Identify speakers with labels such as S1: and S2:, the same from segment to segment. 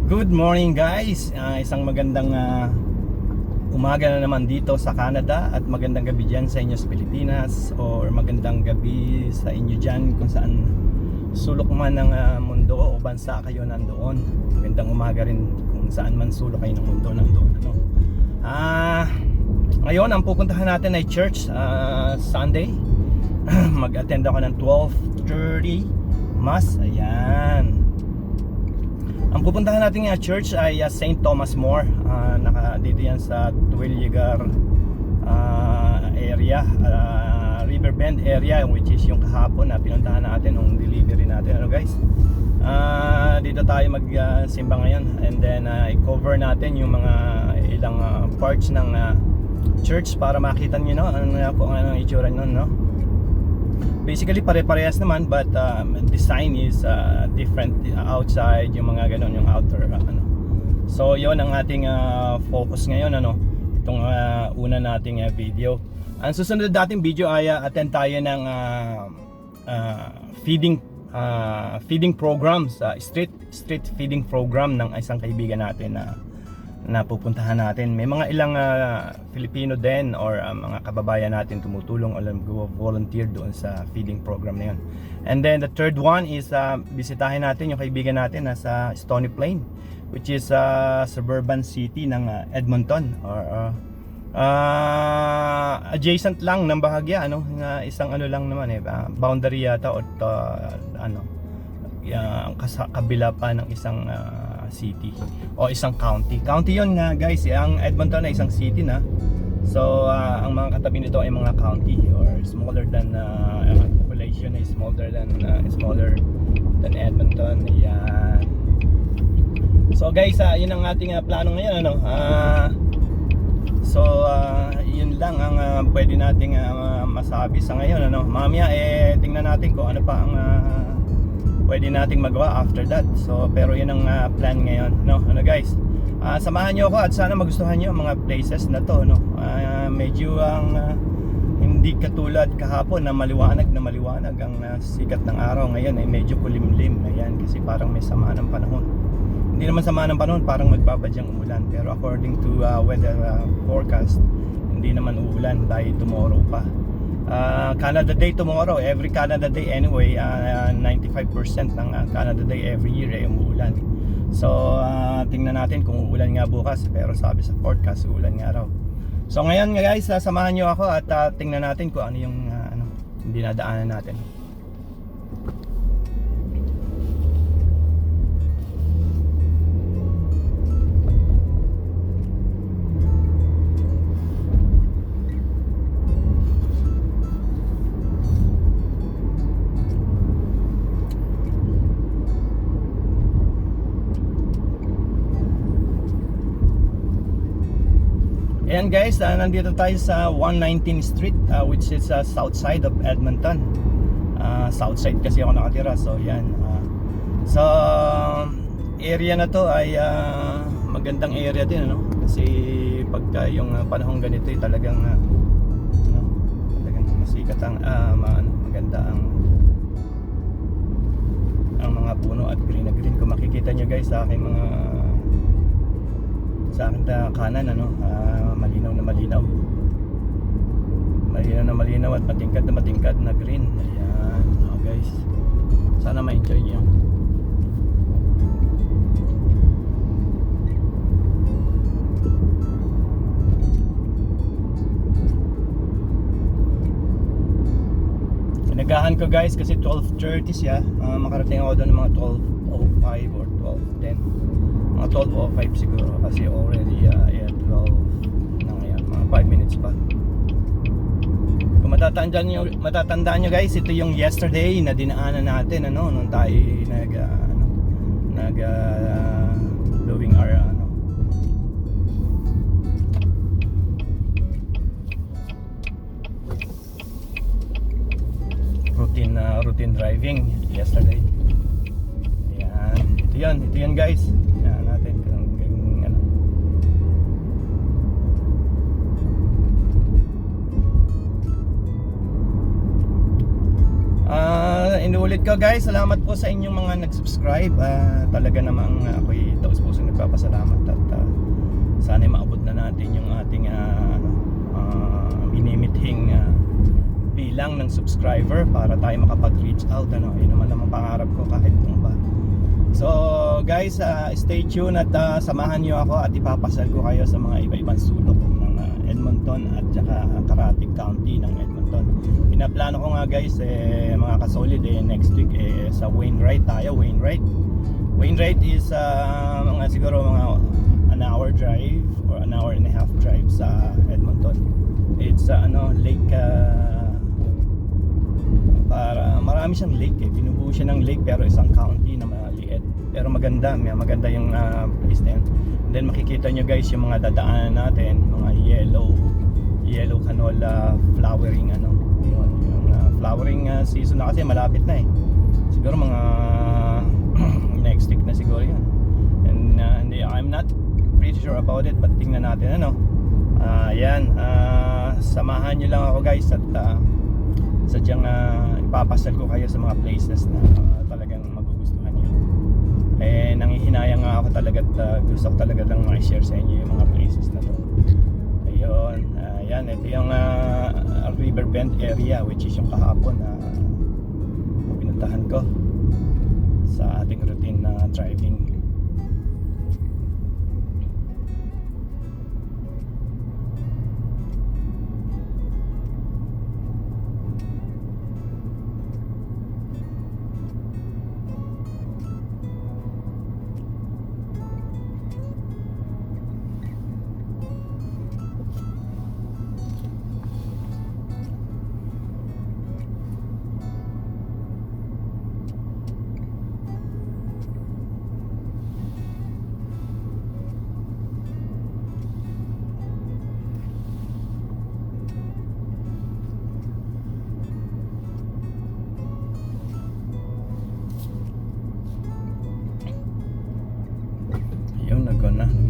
S1: Good morning guys, isang magandang umaga na naman dito sa Canada at magandang gabi dyan sa inyo sa Pilipinas or magandang gabi sa inyo dyan kung saan sulok man ng mundo o bansa kayo nandoon. Magandang umaga rin kung saan man sulok kayo ng mundo nandoon, ano? Ngayon ang pupuntahan natin ay church, Sunday. Mag-attend ako ng 12:30 Mass, ayan. Ang pupuntahan natin nga church ay St. Thomas More. Dito yan sa Twilligar area, Riverbend area, which is yung kahapon na pinuntahan natin nung delivery natin, ano guys. Dito tayo magsimba ngayon, and then i-cover natin yung mga ilang parts ng church para makita nyo, no, kung anong itsura nun, no. Basically pare-parehas naman, but design is different outside, yung mga ganun, yung outer ano. So yon ang ating focus ngayon, ano, itong una nating video. Ang susunod nating video ay attend tayo ng feeding programs, street feeding program ng isang kaibigan natin na pupuntahan natin. May mga ilang Filipino din or mga kababayan natin tumutulong o volunteer doon sa feeding program na yun. And then the third one is bisitahin natin yung kaibigan natin nasa Stony Plain, which is suburban city ng Edmonton, or adjacent lang ng bahagya, ano, isang ano lang naman boundary yata o kabila pa ng isang city o isang county yun nga guys. Ang Edmonton ay isang city na, so ang mga katabi nito ay mga county or smaller than population is smaller than Edmonton. Yan. So guys, yun ang ating plano ngayon, ano. Yun lang ang pwede nating masabi sa ngayon, ano. Mamaya tingnan natin kung ano pa ang pwede nating magawa after that. So pero yun ang plan ngayon, no, ano guys. Samahan nyo ako at sana magustuhan nyo ang mga places na to, no. Medyo ang hindi katulad kahapon na maliwanag ang sikat ng araw. Ngayon ay medyo kulimlim, ayan, kasi parang may sama ng panahon. Hindi naman sama ng panahon, parang magbabadyang umulan, pero according to weather forecast, hindi naman uulan dahil tomorrow pa. Canada Day tomorrow, every Canada Day anyway, 95% ng Canada Day every year ay umuulan. So tingnan natin kung uulan nga bukas, pero sabi sa forecast uulan nga raw. So ngayon nga guys, samahan nyo ako at tingnan natin kung ano yung dinadaanan natin. Ayan guys, nandito tayo sa 119th Street, which is south side of Edmonton. South side kasi ako nakatira, so yan. Sa area na to ay magandang area din, ano? Kasi pagka yung panahong ganito ay talagang talagang masikat ang maganda ang mga puno at green na green. Kung makikita nyo guys sa aking kanan, ano, malinaw at matingkad na green. Ayan, guys, sana ma-enjoy nyo. Pinagahan ko guys kasi 12:30 siya, makarating ako doon ng mga 12:05 or 12:10, mga 12:05 siguro, kasi already 12 na ngayon, mga 5 minutes pa. Kung matatandaan nyo guys, ito yung yesterday na dinaanan natin, ano, nung tayo doing our routine driving yesterday. Ayan, ito yan guys. Ayan natin kung ano. Inuulit ko guys, salamat po sa inyong mga nag-subscribe. Talaga namang ako'y taus-pusong nagpapasalamat at sana maabot na natin yung ating minimithing bilang ng subscriber para tayo makapag-reach out. Yun naman ang pangarap ko kahit kung ba. So guys, stay tuned at samahan nyo ako at ipapasal ko kayo sa mga iba-ibang sulok ng Edmonton at saka Caratig County ng Edmonton. Pinaplano ko nga guys, mga kasolid, next week sa Wainwright tayo. Wainwright is mga siguro mga an hour drive or an hour and a half drive sa Edmonton. It's lake, para marami siyang lake, binubuo siya ng lake pero isang county na maliit pero maganda yung place na yun. And then makikita nyo guys yung mga dadaanan natin, mga yellow canola flowering yung flowering season na kasi malapit na siguro mga next week na siguro yun. And I'm not pretty sure about it but tingnan natin samahan nyo lang ako guys at sadyang ipapasal ko kayo sa mga places na talagang magugustuhan nyo. Nanghihinayang nga ako talaga at gusto ko talaga lang ma-share sa inyo yung mga places na to. Ayun, ito yung Riverbend area which is yung kahapon na pinuntahan ko sa ating routine na driving.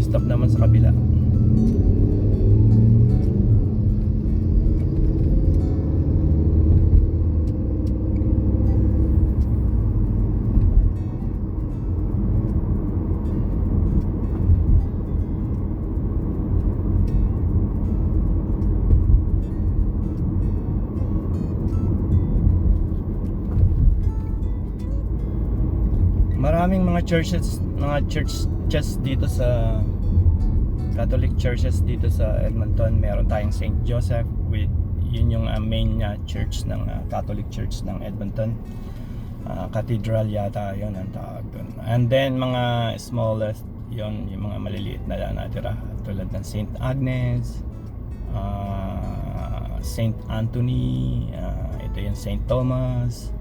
S1: Nag-stop naman sa kabila. Maraming mga churches dito sa Catholic churches dito sa Edmonton. Meron tayong St. Joseph with yun yung main church ng Catholic Church ng Edmonton. Cathedral yata yun ang tawag doon. And then mga smallest yun, yung mga maliliit na natira tulad ng St. Agnes, St. Anthony, ito yung St. Thomas,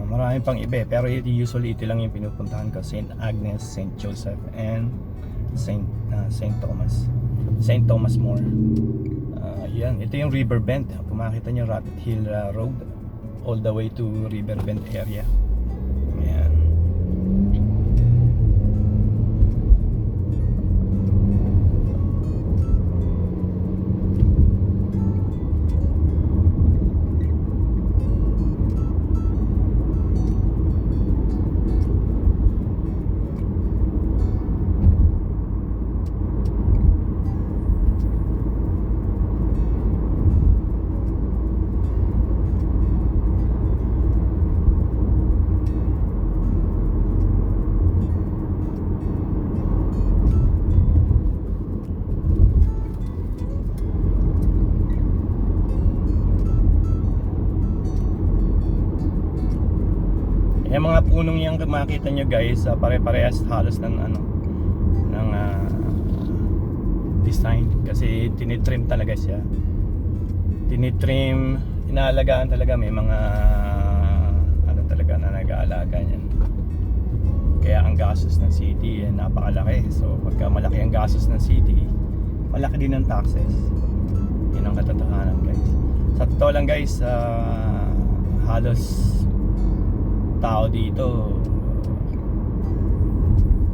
S1: marami pang iba pero usually ito lang yung pinupuntahan ko, St. Agnes, St. Joseph and St. Thomas More. Yan, ito yung Riverbend. Kung makita nyo, Rapid Hill Road all the way to Riverbend area. Yan. Yung mga punong yan makita nyo guys, pare-parehas halos ng design kasi tinitrim talaga siya. Tinitrim, inaalagaan talaga, may mga talaga na nag-aalaga niyan. Kaya ang gastos ng city napakalaki. So pagka malaki ang gastos ng city, malaki din ang taxes. Yun ang katotohanan guys. Sa totoo lang guys, halos tao dito,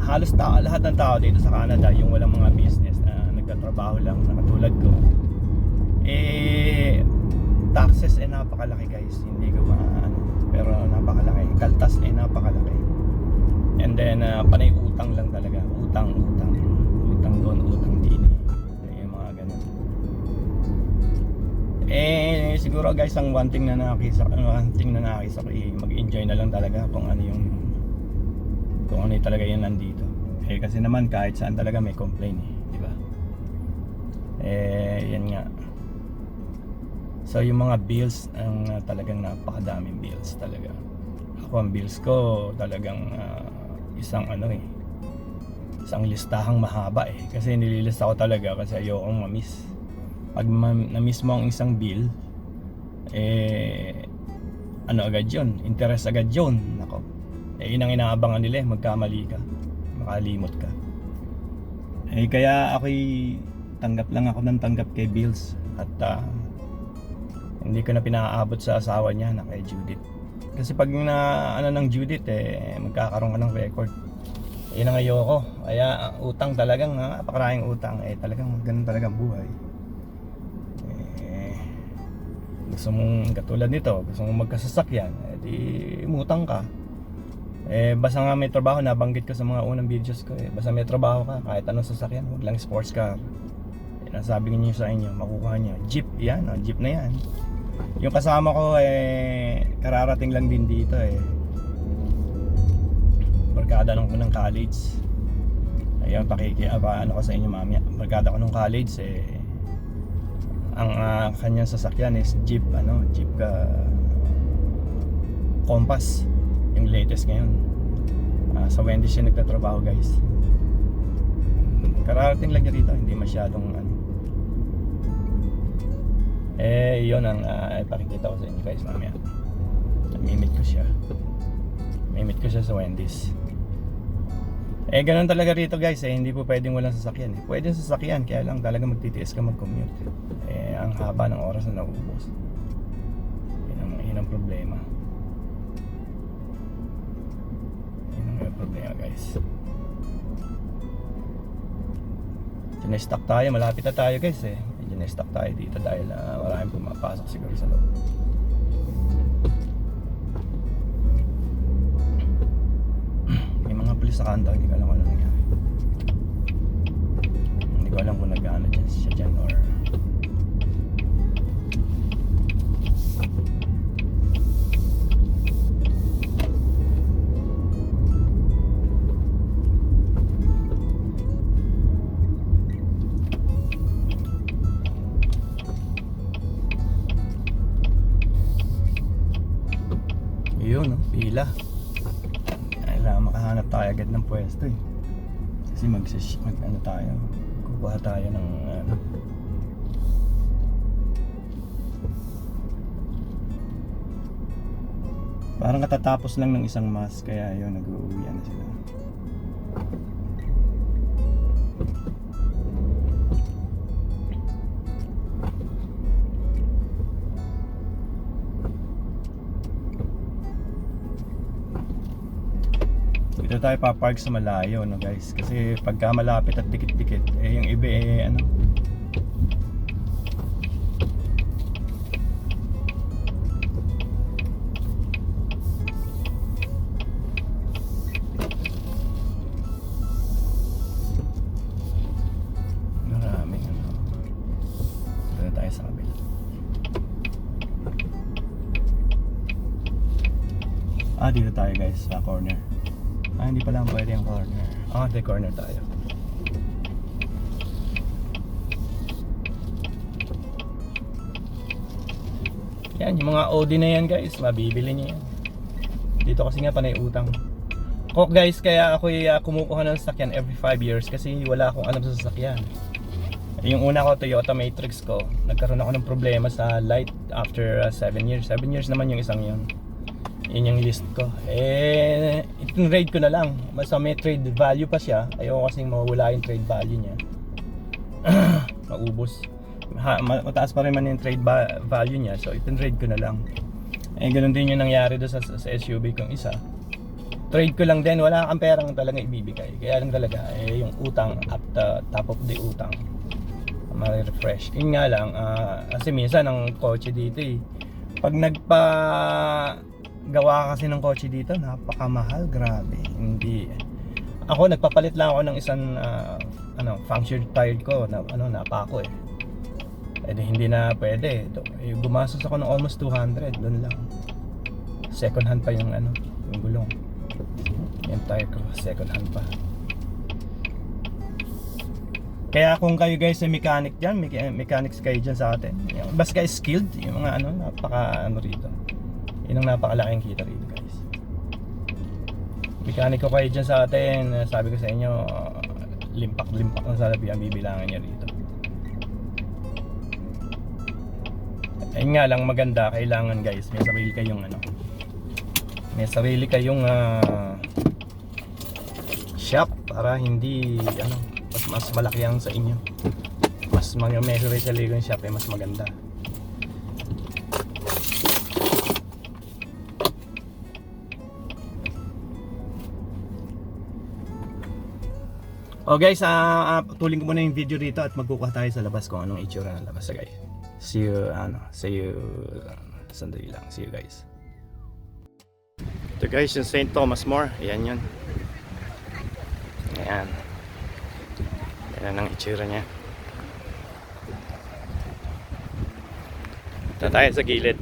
S1: lahat ng tao dito sa Canada, yung walang mga business na nagtatrabaho lang na katulad ko, taxes napakalaki guys. Hindi ko pero napakalaki. Kaltas napakalaki. And then panay utang lang talaga, utang doon, utang din. Yung mga ganun. Siguro guys, ang one thing na nakakisa ko mag-enjoy na lang talaga kung ano talaga yung nandito. Kasi naman kahit saan talaga may complain di ba? Yan nga. So yung mga bills, ang talagang napakadaming bills talaga. Ako ang bills ko talagang isang listahang mahaba kasi nililista ko talaga kasi ayokong ma-miss. Pag na-miss mo ang isang bill, agad yun, interest agad yun. Nako, yun ang inaabangan nila, magkamali ka, makalimot ka. Kaya ako'y tanggap kay bills at hindi ko na pinaaabot sa asawa niya na kay Judith. Kasi pag ng Judith magkakaroon ka ng record. Yun ang ayoko. Kaya utang talagang napakaraming utang. Talagang ganun talagang buhay. Gusto mong katulad nito, gusto mong magkasasakyan, di umutang ka. Basta nga may trabaho, nabanggit ko sa mga unang videos ko basta may trabaho ka, kahit anong sasakyan, huwag lang sports car. Nasabi niyo sa inyo, makukuha niyo jeep, yan, jeep na yan. Yung kasama ko kararating lang din dito barkada nung college. Ayun, ano ko sa inyo mamaya, barkada ko nung college ang kanyang sasakyan is jeep Compass, yung latest ngayon. Sa Wendy's siya nagtatrabaho guys. Kararating lang niya dito, hindi masyadong yun ang ipakikita ko sa inyo guys mamaya. Mimit ko siya sa Wendy's. Ganun talaga rito guys hindi po pwedeng walang sasakyan pwedeng sasakyan, kaya lang talaga magtitiis ka mag-commute. Ang haba ng oras na nauubos. Yun ang problema. Yun ang problema guys. Na-stock tayo, malapit na tayo guys medyo na-stock tayo dito dahil maraming pumapasok siguro sa loob. May mga pulis sa kanto, hindi ko alam kung ano nangyari. Hindi ko alam kung nag-ano siya dyan or yun pila. Kailangan makahanap tayo agad ng pwesto kasi tayo, kukuha tayo ng parang katatapos lang ng isang mass, kaya yun nag-uuwian na sila. Dito tayo papark sa malayo guys, kasi pagka malapit at dikit-dikit yung iba maraming dito tayo sa kabila. Dito tayo guys sa corner. Hindi pa lang pwede yung corner. Di corner tayo. Yan, yung mga Audi na yan guys, mabibili niyo yan. Dito kasi nga panay utang. Guys, kaya ako kumukuha ng sasakyan every 5 years kasi wala akong alam sa sasakyan. Yung una ko, Toyota Matrix ko, nagkaroon ako ng problema sa light after 7 years. 7 years naman yung isang yun. Yun yung list ko. Itin-trade ko na lang. Basta may trade value pa siya. Ayoko kasing mawala yung trade value niya. Maubos. Mataas pa rin man yung trade value niya. So itin-trade ko na lang. Ganun din yung nangyari doon sa SUV kong isa. Trade ko lang din. Wala kang perang talaga ibibigay. Kaya lang talaga yung utang at top of the utang ma-refresh. Yun nga lang kasi minsan ang kotse dito pag gawa kasi ng kotse dito, napakamahal, grabe. Hindi. Ako nagpapalit lang ako ng isang punctured tire ko na napako eh. Eh hindi na pwede. Gumastos ako ng almost 200 doon lang. Second hand pa yung yung gulong. Yung tire ko, second hand pa. Kaya kung kayo guys ay mechanic dyan, mechanics kayo dyan sa atin, basta skilled, yung mga napaka rito. Yun ang napakalaking kita rito guys. Mekaniko kayo dyan sa atin, sabi ko sa inyo, limpak-limpak na salapi ang bibilangan niya rito. Ayun nga lang maganda, kailangan guys, may sarili kayong may sarili kayong shop para hindi mas malaki ang sa inyo. Mas may sarili kayong shop mas maganda. Oh guys, tuling ko muna yung video dito at magkukuha tayo sa labas kung anong itsura ng labas guys. See you sandali lang. See you guys. Ito guys, yung St. Thomas More. Ayan yun. Ayan. Ayan ang itsura niya. Ito tayo sa gilid.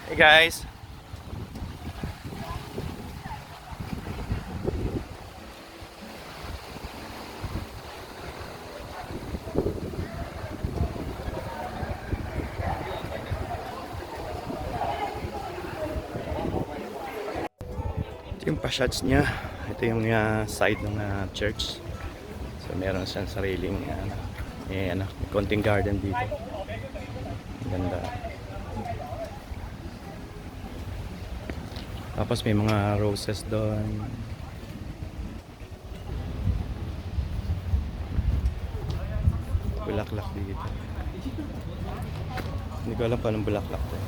S1: Hey guys. Ito yung pa-shots niya. Ito yung side ng church. So meron siyang sariling may konting garden dito. Ganda. Tapos may mga roses doon. Bulaklak dito. Hindi ko alam pa anong bulaklak to.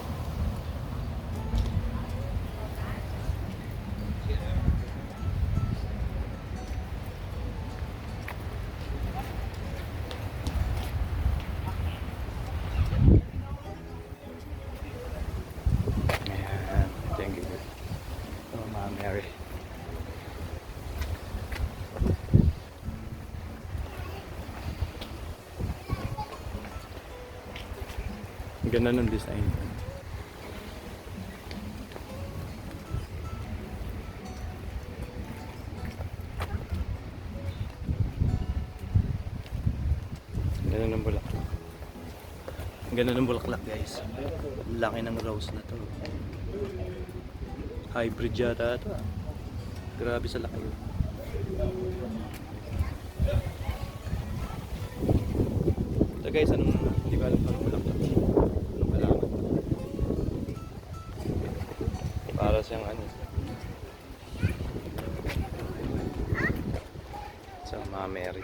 S1: Mary. Ganda ng design. Ganda ng bulaklak. Ganda ng bulaklak guys. Laki ng rose na to. Hybrid yata ito. Grabe sa laki. Ito guys, hindi ko alam pa anong bulaklak. Anong halaman. Para siyang sa Mama Mary.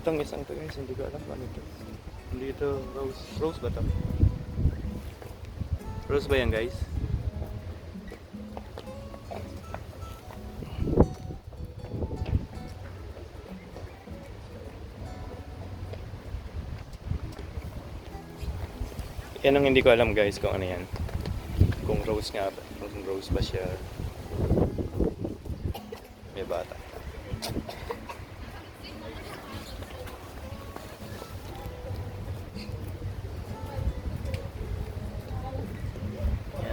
S1: Itong isang to guys, hindi ko alam ano ito. Hindi ito rose ba ito? Rose ba yan guys? Yan ang hindi ko alam guys kung ano yan. Kung rose nga ba, kung rose ba siya. May bata.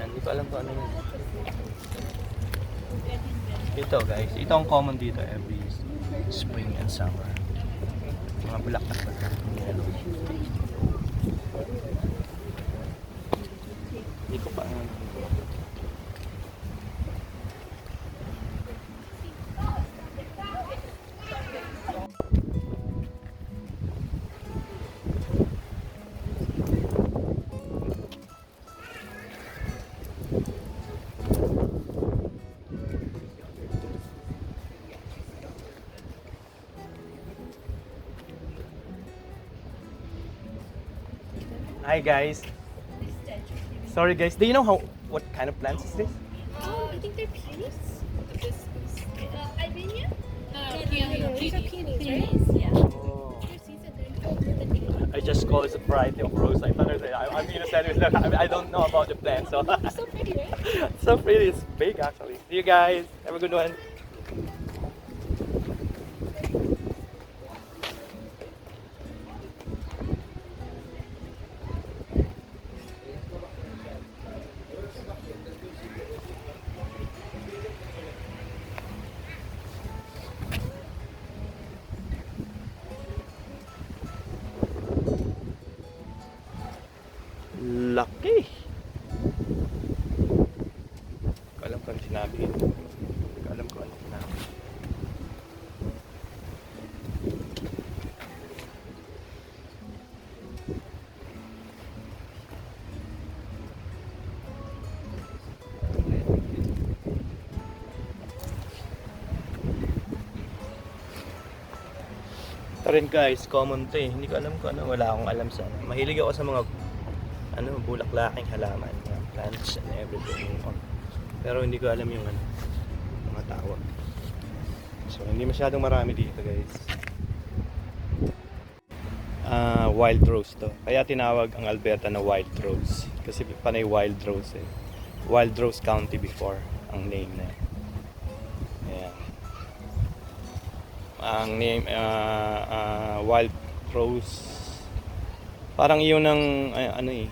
S1: Hindi ko alam kung ano yun. Ito guys, ito ang common dito every spring and summer. Mga bulaklak na yellow. Hindi ko pa Hi guys. Sorry guys, do you know what kind of plants is this?
S2: I think they're peonies. This is Albania? Peonies. These are peonies, right? Yeah.
S1: Oh.
S2: Their seeds are there filled with the peonies.
S1: I just call it a variety of rose. I thought I'm innocent. Look, I don't know about the plant, so
S2: They're so pretty, right?
S1: it's so pretty. It's big actually. See you guys. Have a good one. Laki. Hindi ko alam kung ano sinabi. Hindi ko alam kung ano sinabi. Ito rin guys, common to eh. Hindi ko alam kung ano, wala akong alam sa ano. Mahilig ako sa mga bulaklaking halaman, mga plants and everything. Pero hindi ko alam yung ano, mga tawag. So hindi masyadong marami dito guys. Wild rose to. Kaya tinawag ang Alberta na wild rose. Kasi panay wild rose eh. Wild Rose County before ang name na. Ayan. Ang name Wild Rose. Parang yun ang ano eh.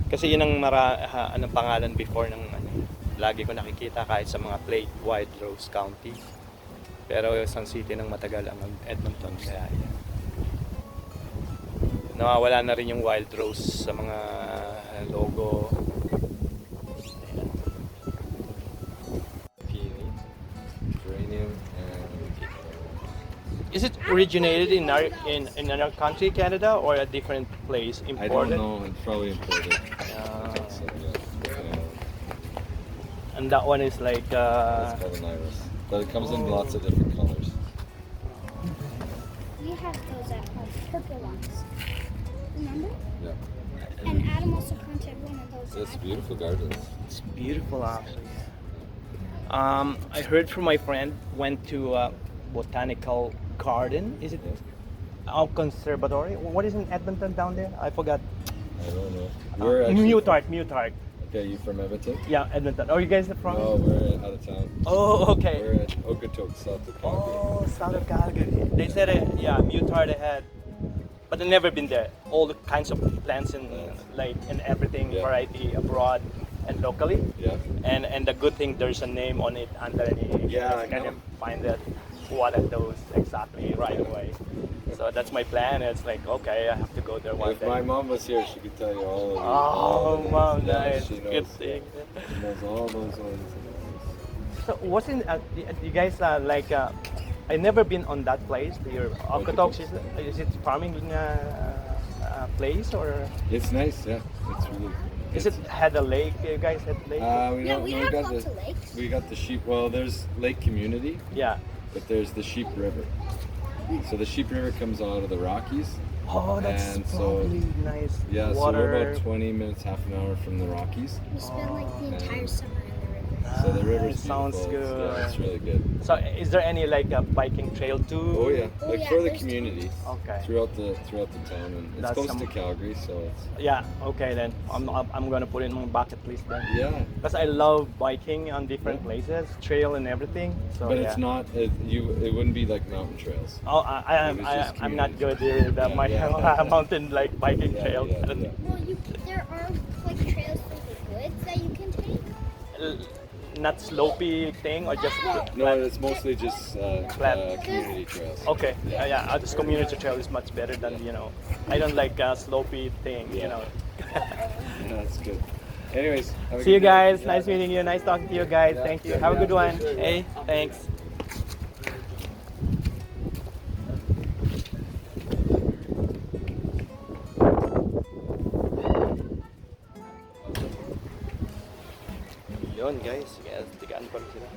S1: Kasi yun ang anong pangalan before ng ano. Lagi ko nakikita kahit sa mga plate, Wild Rose County. Pero isang city ng matagal ang Edmonton, kaya yan. Nawawala na rin yung Wild Rose sa mga logo. Ayan.
S3: Peony, geranium, and
S1: Is it originated in our country, Canada, or a different place?
S3: I don't
S1: Imported?
S3: know. It's probably imported.
S1: Ah.
S3: So, yeah.
S1: And that one is like
S3: It's called an iris, but it comes in lots of different colors.
S2: We have those at home, purple ones. Remember?
S3: Yeah,
S2: And Adam also planted one of those.
S3: it's beautiful gardens.
S1: it's beautiful actually. I heard from my friend went to botanical garden. Is it conservatory? What is in Edmonton down there? I forgot.
S3: I don't know. We're actually
S1: Mutart.
S3: Okay, you from Edmonton?
S1: Yeah, Edmonton. Oh, you guys are from?
S3: No, we're out of town.
S1: Oh, okay.
S3: We're at Okotoks, south of Calgary.
S1: Oh, south of Calgary. They said, Mutart ahead, but I've never been there. All the kinds of plants and like and everything,
S3: Yeah.
S1: variety abroad and locally.
S3: Yeah.
S1: And the good thing there's a name on it underneath.
S3: Yeah,
S1: I
S3: I
S1: can
S3: know.
S1: find that what are those exactly right away. So that's my plan. It's like okay, I have to go there one
S3: If
S1: day.
S3: my mom was here, she could tell you all of
S1: Oh,
S3: these.
S1: mom,
S3: Yeah,
S1: nice.
S3: she
S1: Good
S3: knows.
S1: thing.
S3: She knows all those ones.
S1: So what's in you guys like? I never been on that place. Your Okotoks is it farming place or
S3: It's nice, yeah. It's really.
S1: is it had a lake? You guys had lake?
S3: We
S2: Yeah,
S3: don't.
S2: we
S3: no,
S2: have
S3: got
S2: lots
S3: the.
S2: of lakes.
S3: We got the sheep. Well, there's Lake Community,
S1: Yeah.
S3: but there's the Sheep River. So the Sheep River comes out of the Rockies.
S1: Oh, that's
S3: And so-
S1: probably nice.
S3: Yeah, so
S1: water.
S3: we're about 20 minutes, half an hour from the Rockies.
S2: We spent like the entire summer in the river.
S3: So the river's
S1: sounds
S3: beautiful.
S1: good.
S3: Yeah, it's really good.
S1: So is there any like a biking trail too?
S3: Oh yeah,
S2: Oh,
S3: like
S2: yeah,
S3: for the
S2: there's
S3: community
S1: Okay.
S3: throughout the town, and it's
S1: That's
S3: close
S1: some-
S3: to Calgary, so it's
S1: Yeah. Okay then. I'm gonna put it in my bucket list then.
S3: yeah.
S1: Because I love biking on different places, trail and everything. So
S3: But
S1: yeah.
S3: it's not it wouldn't be like mountain trails.
S1: Oh,
S3: It was just
S1: I'm not good
S3: community.
S1: with my
S3: Yeah.
S1: mountain like biking
S3: Yeah,
S1: trail.
S3: yeah,
S1: I don't-
S3: yeah.
S2: Well, there are like trails through the woods that you can take.
S1: Not slopey thing or just
S3: No, it's mostly just
S1: Flat.
S3: community trails.
S1: Okay, this community trail is much better than I don't like slopey thing.
S3: Yeah, that's good. Anyways, have a
S1: See you
S3: good day.
S1: guys. Nice meeting you. Nice talking to you guys.
S3: Yeah.
S1: Thank you. Have a good
S3: Yeah.
S1: one. Hey, thanks. Yun guys, kaya tigaan pa rin sila.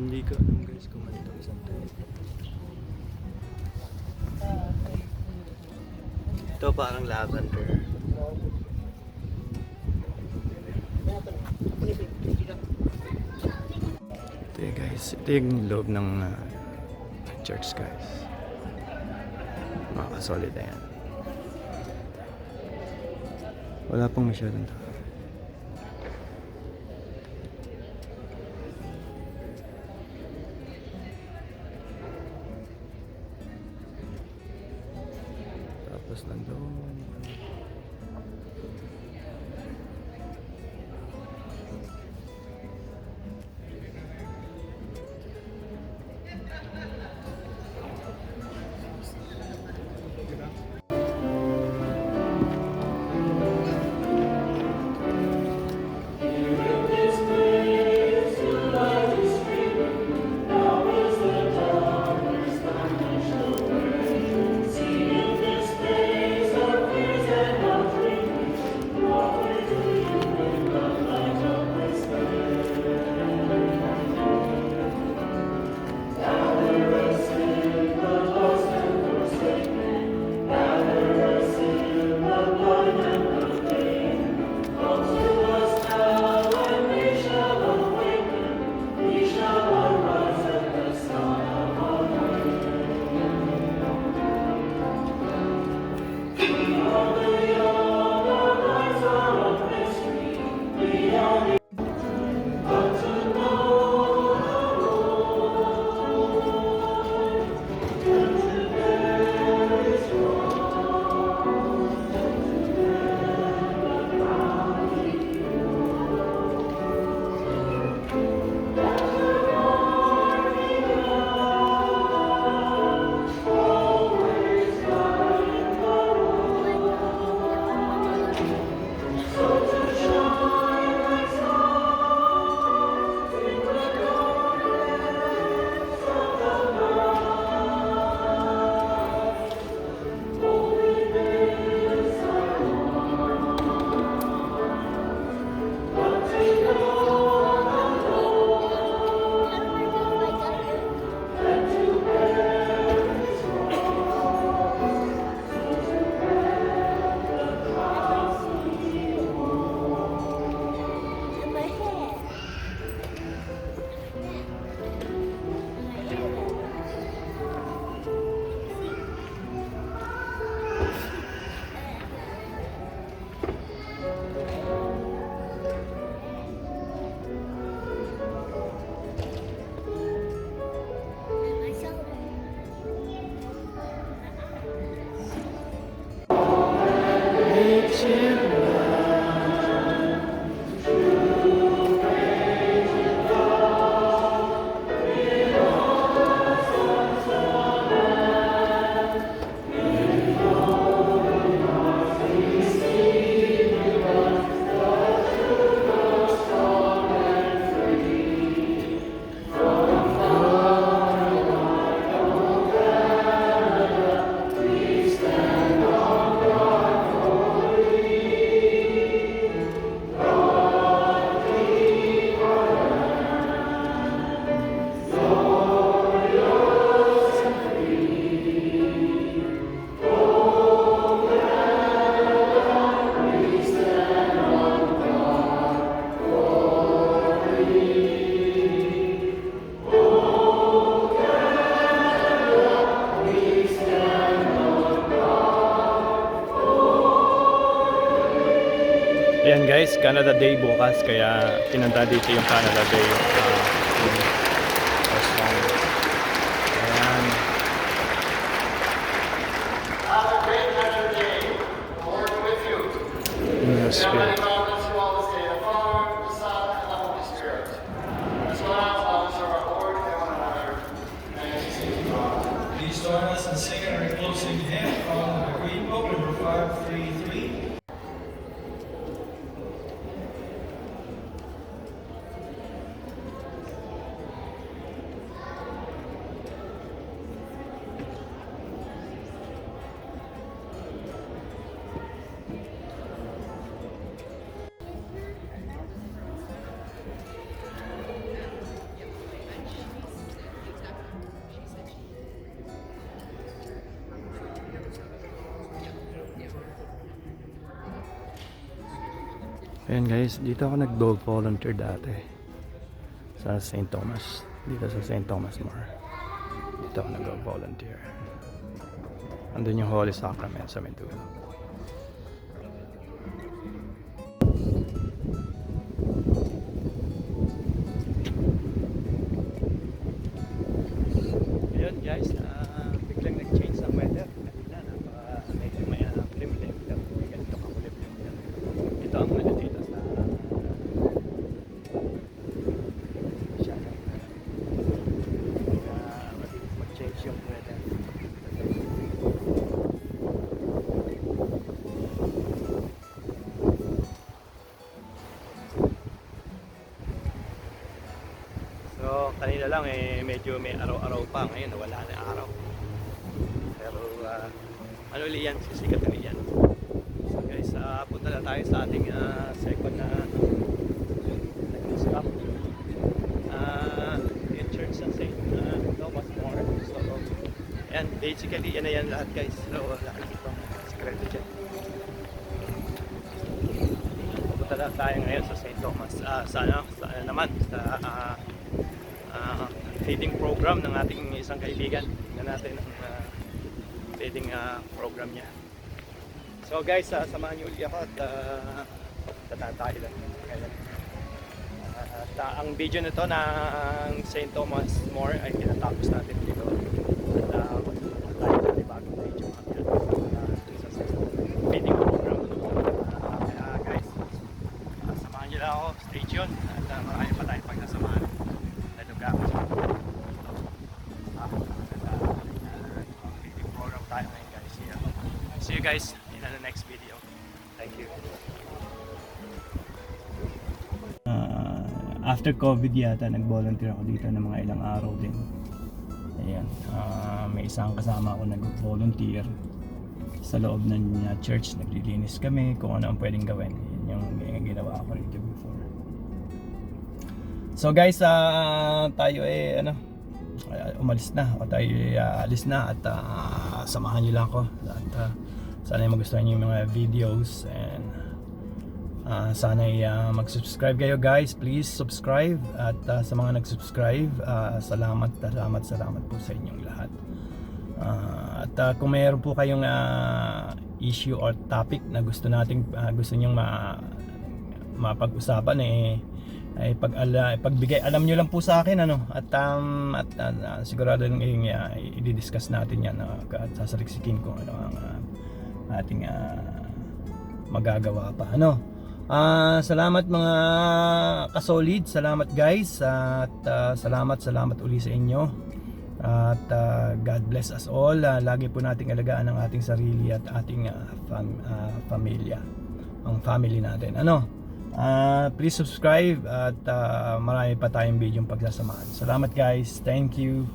S1: Hindi ko alam guys kung ano ito. Saan to? Ito parang lavender. Ito yun guys. Ito yung loob ng church guys. Solid na yan. Wala pang masyadong tao. Tapos nandun. Ayan guys, Canada Day bukas kaya pinunta dito yung Canada Day. Ayan.
S4: Have a great Canada Day. The Lord with you.
S1: Yes,
S4: May
S1: good.
S4: Almighty God bless you all this day, the Father, the Son, and the Holy Spirit. As well as all of our Lord and one another. Thanks be to God.
S5: Please join us in singing our closing hymn from the Green Book, number 533.
S1: Ayan guys, dito ako nag-volunteer dati sa St. Thomas. Dito sa St. Thomas More. Dito ako nag-volunteer. Andun yung Holy Sacrament sa Mindoro. Ayun guys, biglang nag-change ang weather. Kanina, medyo may limlim. Ganito kakulimlim yan. Ito ang ano dito sa masyadong mag-change yung weather. So kanina lang medyo may araw-araw pa, ngayon wala na araw. Pero ano ulit yan, sisikat ulit yan. So guys, punta na tayo sa ating second na stop. Yung church sa St. Thomas More. So yan, basically yan na yan lahat guys. So lahat ito sekreto dyan. Punta na tayo ngayon sa St. Thomas. Sana naman sa feeding program ng ating isang kaibigan. Tingnan natin ang feeding program niya. So guys, samahan niyo ulit ako at tatatay lang. At ang video na to ng St. Thomas More ay kinatapos natin dito. At tayo natin bagong video sa feeding program. Kaya guys, samahan niyo lang ako. Stay tuned. At marami pa tayong pagsasamahan. See you guys in the next video. Thank you. After COVID yata nag-volunteer ako dito ng mga ilang araw din. Ayan, may isang kasama ako nag-volunteer sa loob ng church. Naglilinis kami kung ano ang pwedeng gawin. Yan yung ginawa ko rito before. So guys, tayo umalis na o tayo alis na at samahan niyo lang ako at sana magustuhan niyo yung mga videos and sana mag-subscribe kayo guys, please subscribe at sa mga nag-subscribe, salamat po sa inyong lahat. At kung mayroon po kayong issue or topic na gusto nyong mapag-usapan ay pagbigay alam nyo lang po sa akin at sigurado nang i-discuss natin yan at sasaliksikin ko ano ang ating magagawa pa salamat mga kasolid, salamat guys at salamat uli sa inyo at God bless us all. Lagi po nating alagaan ang ating sarili at ating pamilya, ang family natin please subscribe at marami pa tayong video pagsasamahan. Salamat guys, thank you.